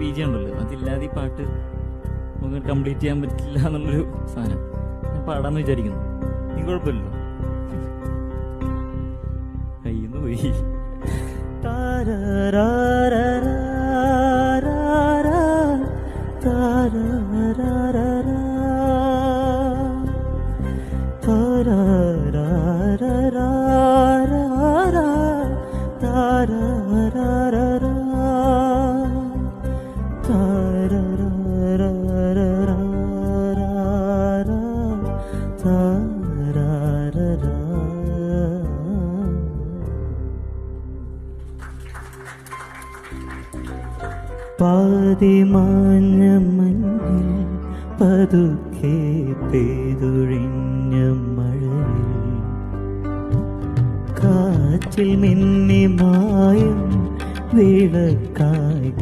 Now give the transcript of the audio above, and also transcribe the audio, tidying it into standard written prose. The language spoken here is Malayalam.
BG ഉണ്ടല്ലോ, അതില്ലാതെ ഈ പാട്ട് നമുക്ക് കംപ്ലീറ്റ് ചെയ്യാൻ പറ്റില്ല എന്നുള്ളൊരു സാധനം ഞാൻ പാടാന്ന് വിചാരിക്കുന്നു. നീ കുഴപ്പമില്ലല്ലോ, കയ്യിന്ന് പോയി. പാതിമാഞ്ഞ മഞ്ഞിൽ പതുക്കെ പെയ്തൊഴിഞ്ഞ മഴയിൽ കാറ്റിൽ മിന്നി മായം വിളക്കായി